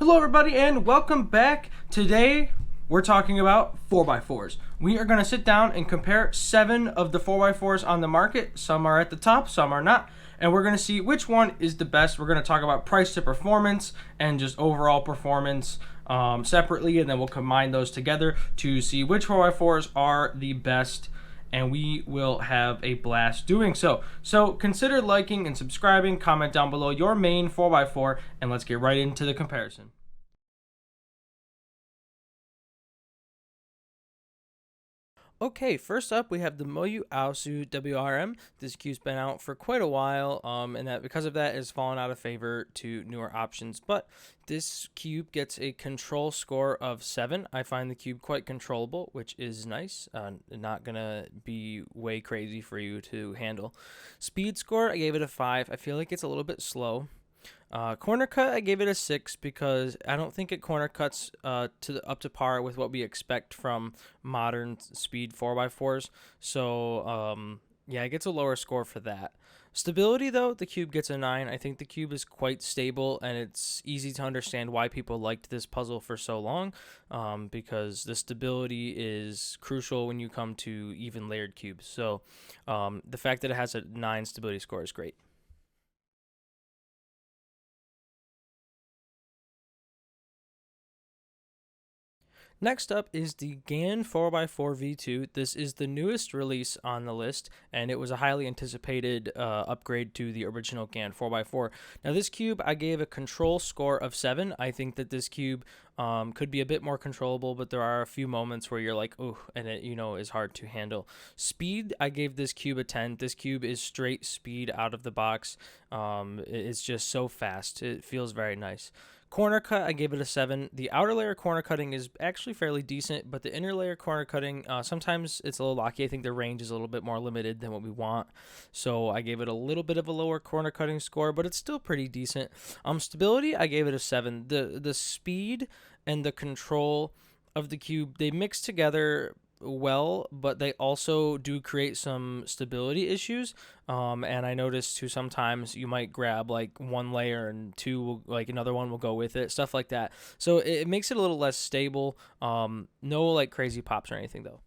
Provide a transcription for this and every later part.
Hello everybody and welcome back. Today we're talking about 4x4s. We are going to sit down and compare 7 of the 4x4s on the market. Some are at the top, some are not. And we're going to see which one is the best. We're going to talk about price to performance and just overall performance separately. And then we'll combine those together to see which 4x4s are the best. And we will have a blast doing so. So consider liking and subscribing, comment down below your main 4x4, and let's get right into the comparison. Okay, first up we have the Moyu Aosu WRM. This cube's been out for quite a while, and that because of that has fallen out of favor to newer options. But this cube gets a control score of 7. I find the cube quite controllable, which is nice. Not gonna be way crazy for you to handle. Speed score, I gave it a 5. I feel like it's a little bit slow. Corner cut, I gave it a 6 because I don't think it corner cuts up to par with what we expect from modern speed 4x4s. So yeah, it gets a lower score for that. Stability, though, the cube gets a 9. I think the cube is quite stable, and it's easy to understand why people liked this puzzle for so long, because the stability is crucial when you come to even layered cubes. So the fact that it has a 9 stability score is great. Next up is the GAN 4x4 V2. This is the newest release on the list, and it was a highly anticipated upgrade to the original GAN 4x4. Now, this cube, I gave a control score of 7. I think that this cube could be a bit more controllable, but there are a few moments where you're like, oh, and it, is hard to handle. Speed, I gave this cube a 10. This cube is straight speed out of the box. It's just so fast. It feels very nice. Corner cut, I gave it a 7. The outer layer corner cutting is actually fairly decent, but the inner layer corner cutting, sometimes it's a little locky. I think the range is a little bit more limited than what we want. So I gave it a little bit of a lower corner cutting score, but it's still pretty decent. Stability, I gave it a 7. The speed and the control of the cube, they mix together well, but they also do create some stability issues. And I noticed too, sometimes you might grab like one layer and two will, like another one will go with it, stuff like that. So it makes it a little less stable. No like crazy pops or anything though.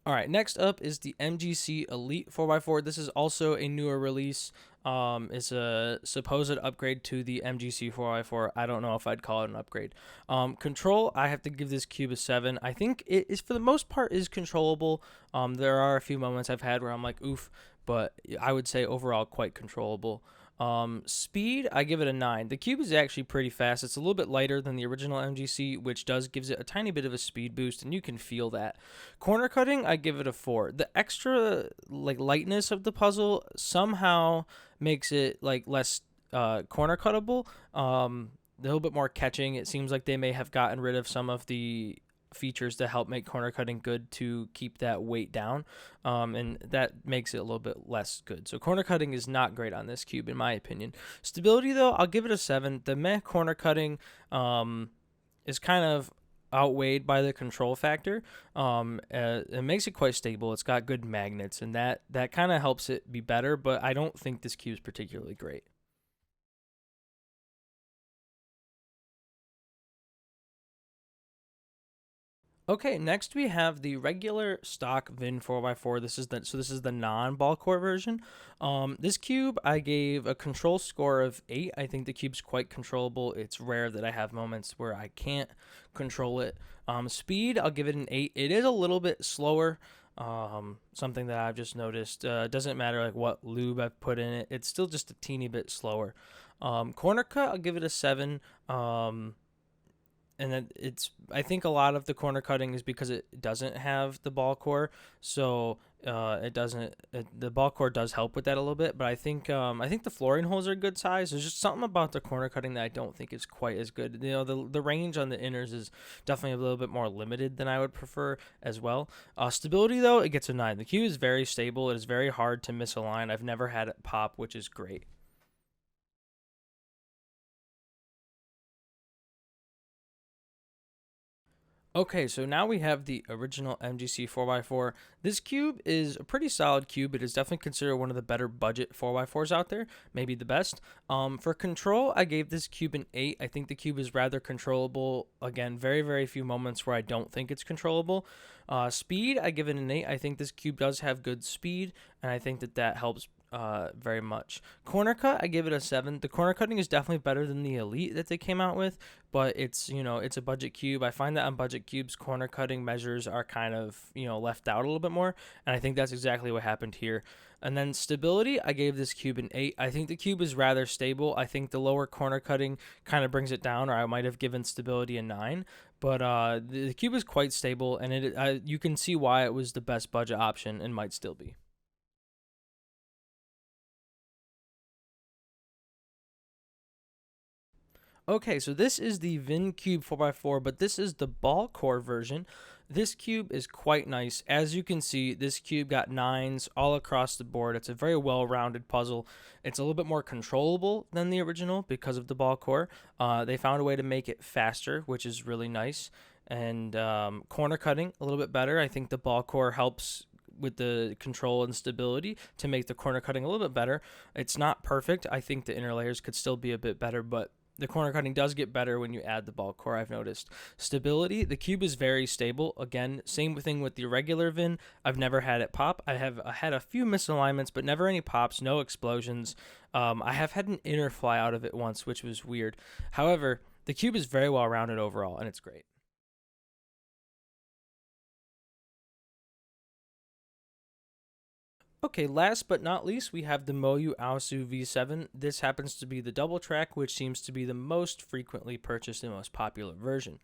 All right, next up is the MGC Elite 4x4. This is also a newer release. It's a supposed upgrade to the MGC 4x4. I don't know if I'd call it an upgrade. Control, I have to give this cube a 7. I think it is, for the most part, is controllable. There are a few moments I've had where I'm like, oof, but I would say overall quite controllable. Speed, I give it a 9. The cube is actually pretty fast. It's a little bit lighter than the original MGC, which gives it a tiny bit of a speed boost, and you can feel that. Corner cutting, I give it a 4. The extra lightness of the puzzle somehow makes it less corner cuttable. A little bit more catching. It seems like they may have gotten rid of some of the features to help make corner cutting good to keep that weight down, and that makes it a little bit less good. So corner cutting is not great on this cube in my opinion. Stability, though, I'll give it a 7. The meh corner cutting is kind of outweighed by the control factor. It makes it quite stable. It's got good magnets, and that kind of helps it be better, but I don't think this cube is particularly great. Okay, next we have the regular stock VIN 4x4. This is the non-ball core version. This cube I gave a control score of 8. I think the cube's quite controllable. It's rare that I have moments where I can't control it. Speed, I'll give it an 8. It is a little bit slower. Something that I've just noticed. It doesn't matter like what lube I've put in it. It's still just a teeny bit slower. Corner cut, I'll give it a 7. And then I think a lot of the corner cutting is because it doesn't have the ball core, so the ball core does help with that a little bit, but I think the flooring holes are good size. There's just something about the corner cutting that I don't think is quite as good. The range on the inners is definitely a little bit more limited than I would prefer as well. Stability, though, it gets a 9. The cube is very stable. It is very hard to misalign. I've never had it pop, which is great. Okay, so now we have the original MGC 4x4. This cube is a pretty solid cube. It is definitely considered one of the better budget 4x4s out there, maybe the best. For control, I gave this cube an 8. I think the cube is rather controllable. Again, very, very few moments where I don't think it's controllable. Speed, I give it an 8. I think this cube does have good speed, and I think that that helps very much. Corner cut, I give it a 7. The corner cutting is definitely better than the Elite that they came out with, but it's, it's a budget cube. I find that on budget cubes, corner cutting measures are kind of, left out a little bit more, and I think that's exactly what happened here. And then stability, I gave this cube an 8. I think the cube is rather stable. I think the lower corner cutting kind of brings it down, or I might have given stability a 9. But the cube is quite stable, and you can see why it was the best budget option and might still be. Okay, so this is the VinCube 4x4, but this is the ball core version. This cube is quite nice. As you can see, this cube got 9s all across the board. It's a very well-rounded puzzle. It's a little bit more controllable than the original because of the ball core. They found a way to make it faster, which is really nice. And corner cutting, a little bit better. I think the ball core helps with the control and stability to make the corner cutting a little bit better. It's not perfect. I think the inner layers could still be a bit better, but the corner cutting does get better when you add the ball core, I've noticed. Stability, the cube is very stable. Again, same thing with the regular VIN. I've never had it pop. I have had a few misalignments, but never any pops, no explosions. I have had an inner fly out of it once, which was weird. However, the cube is very well rounded overall, and it's great. Okay, last but not least, we have the Moyu Aosu V7. This happens to be the double track, which seems to be the most frequently purchased and most popular version.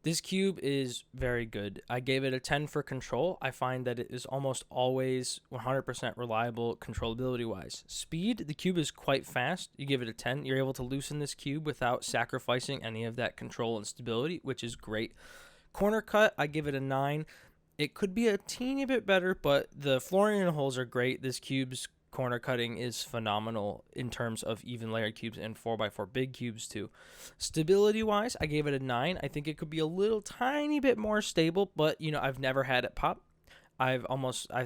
This cube is very good. I gave it a 10 for control. I find that it is almost always 100% reliable controllability wise. Speed, the cube is quite fast. You give it a 10. You're able to loosen this cube without sacrificing any of that control and stability, which is great. Corner cut, I give it a 9. It could be a teeny bit better, but the flooring and holes are great. This cube's corner cutting is phenomenal in terms of even layered cubes and 4x4 big cubes too. Stability wise, I gave it a 9. I think it could be a little tiny bit more stable, but I've never had it pop. I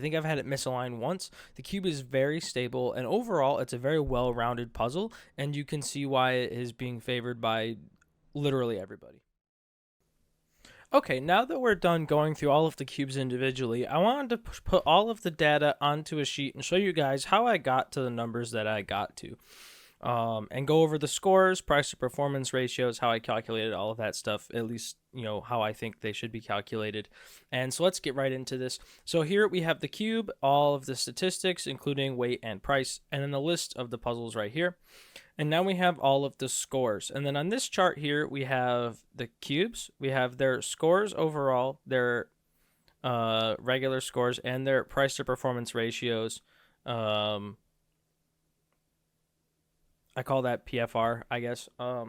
think I've had it misalign once. The cube is very stable, and overall, it's a very well-rounded puzzle, and you can see why it is being favored by literally everybody. Okay, now that we're done going through all of the cubes individually, I wanted to put all of the data onto a sheet and show you guys how I got to the numbers that I got to. And go over the scores, price to performance ratios, how I calculated all of that stuff, at least, how I think they should be calculated. And so let's get right into this. So here we have the cube, all of the statistics, including weight and price, and then the list of the puzzles right here. And now we have all of the scores. And then on this chart here, we have the cubes. We have their scores overall, their regular scores, and their price to performance ratios. I call that PFR, I guess. I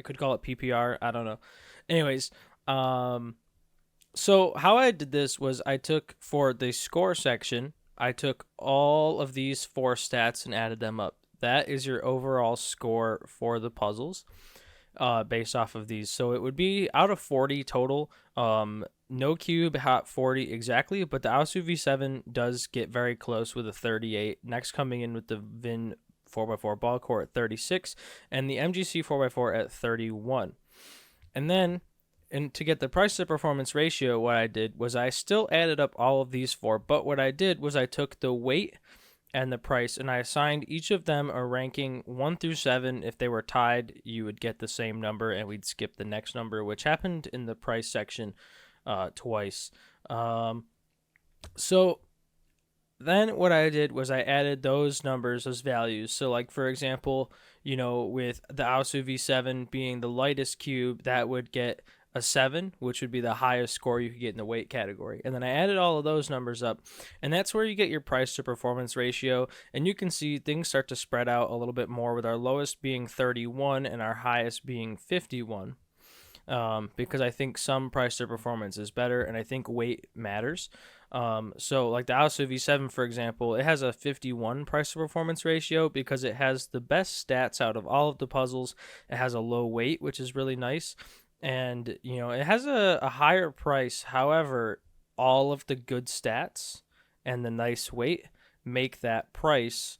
could call it PPR. I don't know. Anyways, so how I did this was I took, for the score section, I took all of these 4 stats and added them up. That is your overall score for the puzzles based off of these. So it would be out of 40 total. No cube hot 40 exactly, but the Aosu V7 does get very close with a 38. Next coming in with the Vin 4x4 ball core at 36, and the MGC 4x4 at 31. And then, to get the price to performance ratio, what I did was I still added up all of these 4, but what I did was I took the weight and the price, and I assigned each of them a ranking 1 through 7. If they were tied, you would get the same number, and we'd skip the next number, which happened in the price section twice. So then what I did was I added those numbers, those values. So like, for example, with the Aosu V7 being the lightest cube, that would get a 7, which would be the highest score you could get in the weight category. And then I added all of those numbers up, and that's where you get your price to performance ratio. And you can see things start to spread out a little bit more, with our lowest being 31 and our highest being 51. Because I think some price to performance is better, and I think weight matters. So like the Aosu V7, for example, it has a 51 price to performance ratio because it has the best stats out of all of the puzzles. It has a low weight, which is really nice. and it has a higher price. However, all of the good stats and the nice weight make that price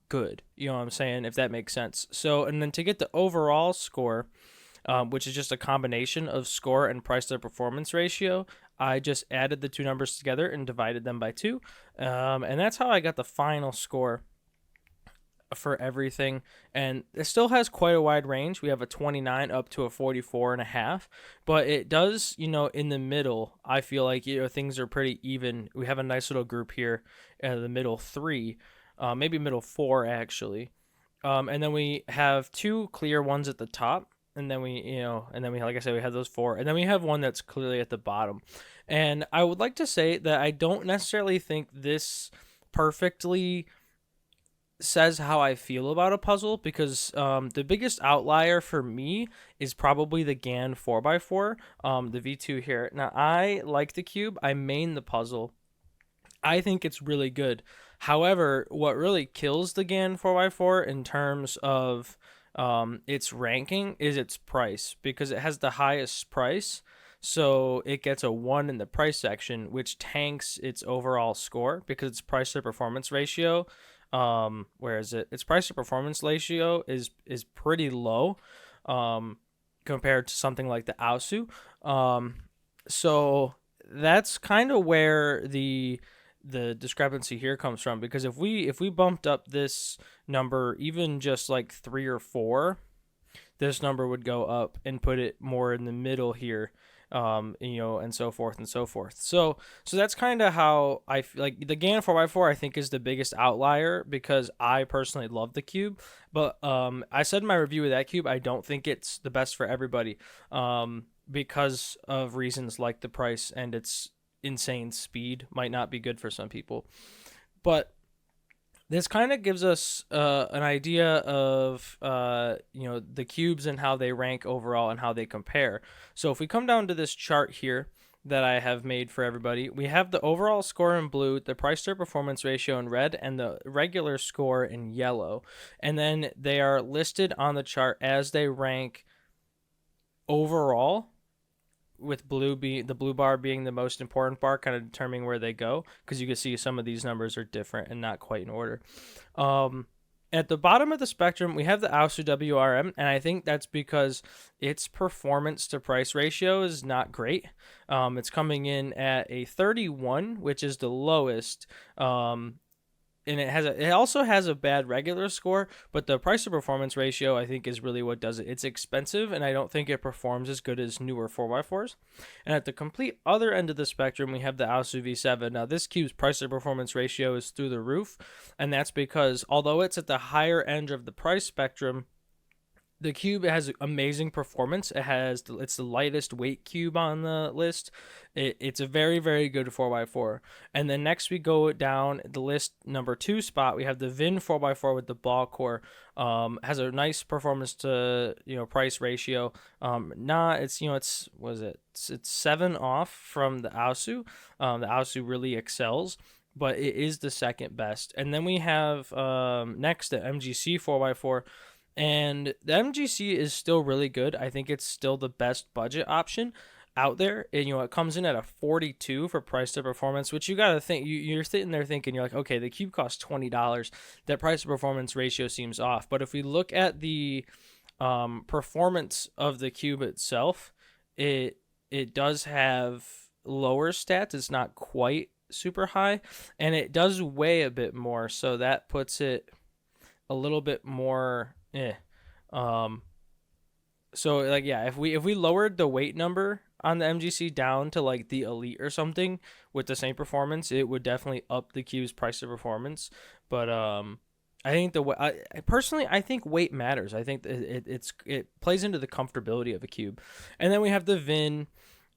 good. You know what I'm saying? If that makes sense. So, and then to get the overall score, which is just a combination of score and price to performance ratio, I just added the two numbers together and divided them by 2. And that's how I got the final score for everything. And it still has quite a wide range. We have a 29 up to a 44.5, but it does, in the middle, I feel like, things are pretty even. We have a nice little group here in the middle 3, maybe middle 4 actually. And then we have 2 clear ones at the top, and then like I said, we have those 4, and then we have one that's clearly at the bottom. And I would like to say that I don't necessarily think this perfectly says how I feel about a puzzle, because the biggest outlier for me is probably the GAN 4x4, the V2 here. Now, I like the cube. I main the puzzle. I think it's really good. However, what really kills the GAN 4x4 in terms of its ranking is its price, because it has the highest price. So it gets a 1 in the price section, which tanks its overall score because its price to performance ratio, where is it? Its price to performance ratio is pretty low, compared to something like the Aosu. So that's kind of where the discrepancy here comes from, because if we bumped up this number even just like 3 or 4, this number would go up and put it more in the middle here, and so forth and so forth. So that's kind of how I feel. Like the GAN 4x4 I think is the biggest outlier, because I personally love the cube, but I said in my review of that cube I don't think it's the best for everybody, because of reasons like the price and its insane speed might not be good for some people. But this kind of gives us an idea of the cubes and how they rank overall and how they compare. So if we come down to this chart here that I have made for everybody, we have the overall score in blue, the price to performance ratio in red, and the regular score in yellow. And then they are listed on the chart as they rank overall, with the blue bar being the most important bar, kind of determining where they go, because you can see some of these numbers are different and not quite in order. At the bottom of the spectrum, we have the Aosu WRM, and I think that's because its performance to price ratio is not great. It's coming in at a 31, which is the lowest. And it also has a bad regular score, but the price to performance ratio I think is really what does it. It's expensive, and I don't think it performs as good as newer 4x4s. And at the complete other end of the spectrum, we have the Aosu V7. Now, this cube's price to performance ratio is through the roof, and that's because although it's at the higher end of the price spectrum, the cube has amazing performance. It's the lightest weight cube on the list. It's a very, very good 4x4. And then next we go down the list, number 2 spot, we have the VIN 4x4 with the ball core. Has a nice performance to price ratio. It's 7 off from the Aosu. The Aosu really excels, but it is the second best. And then we have next the MGC 4x4. And the MGC is still really good. I think it's still the best budget option out there. And, it comes in at a 42 for price to performance, which you got to think, you're sitting there thinking, you're like, okay, the cube costs $20. That price to performance ratio seems off. But if we look at the performance of the cube itself, it does have lower stats. It's not quite super high, and it does weigh a bit more. So that puts it a little bit more so like, yeah, if we lowered the weight number on the MGC down to like the Elite or something with the same performance, it would definitely up the cube's price to performance. But I think personally I think weight matters. I think it plays into the comfortability of a cube. And then we have the VIN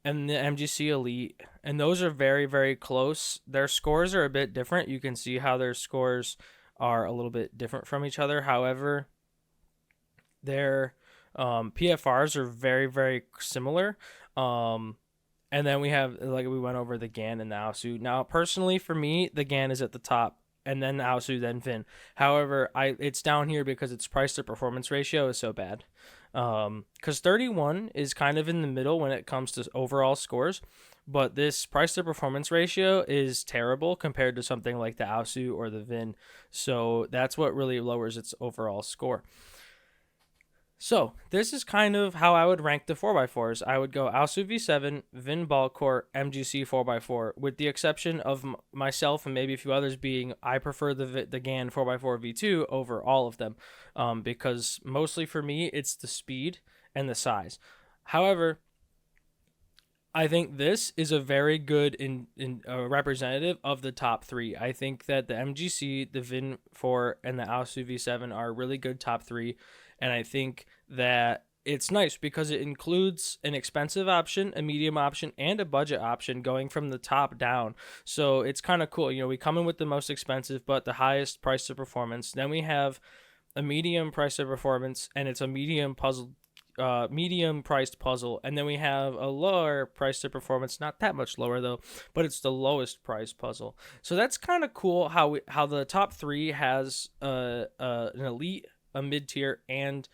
and the MGC Elite, and those are very, very close. Their scores are a bit different. You can see how their scores are a little bit different from each other. However, their PFRs are very, very similar. And then we have, like we went over, the GAN and the Aosu. Now, personally, for me, the GAN is at the top, and then the Aosu, then VIN. However, it's down here because its price to performance ratio is so bad. Because 31 is kind of in the middle when it comes to overall scores, but this price to performance ratio is terrible compared to something like the Aosu or the Vin. So that's what really lowers its overall score. So this is kind of how I would rank the 4x4s. I would go Aosu V7, Vin Ballcore, MGC 4x4, with the exception of myself and maybe a few others being I prefer the GAN 4x4 V2 over all of them, because mostly for me it's the speed and the size. However, I think this is a very good representative of the top three. I think that the MGC, the Vin 4, and the Aosu V7 are really good top three, and I think that it's nice because it includes an expensive option, a medium option, and a budget option going from the top down. So it's kind of cool. You know, we come in with the most expensive, but the highest price to performance. Then we have a medium price to performance, and it's a medium priced puzzle, and then we have a lower price to performance, not that much lower though, but it's the lowest price puzzle. So that's kind of cool how the top three has an elite, a mid tier, and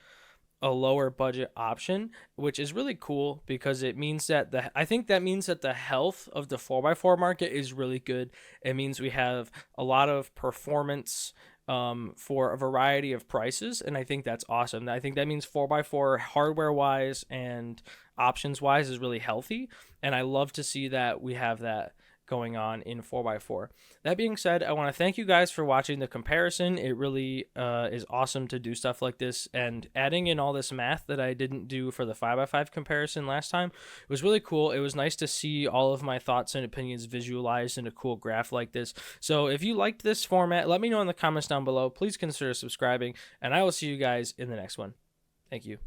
a lower budget option, which is really cool because it means that I think that means that the health of the 4x4 market is really good. It means we have a lot of performance for a variety of prices, and I think that's awesome. I think that means 4x4 hardware wise and options wise is really healthy, and I love to see that we have that going on in 4x4. That being said, I want to thank you guys for watching the comparison. It really is awesome to do stuff like this, and adding in all this math that I didn't do for the 5x5 comparison last time was really cool. It was nice to see all of my thoughts and opinions visualized in a cool graph like this. So if you liked this format, let me know in the comments down below. Please consider subscribing, and I will see you guys in the next one. Thank you.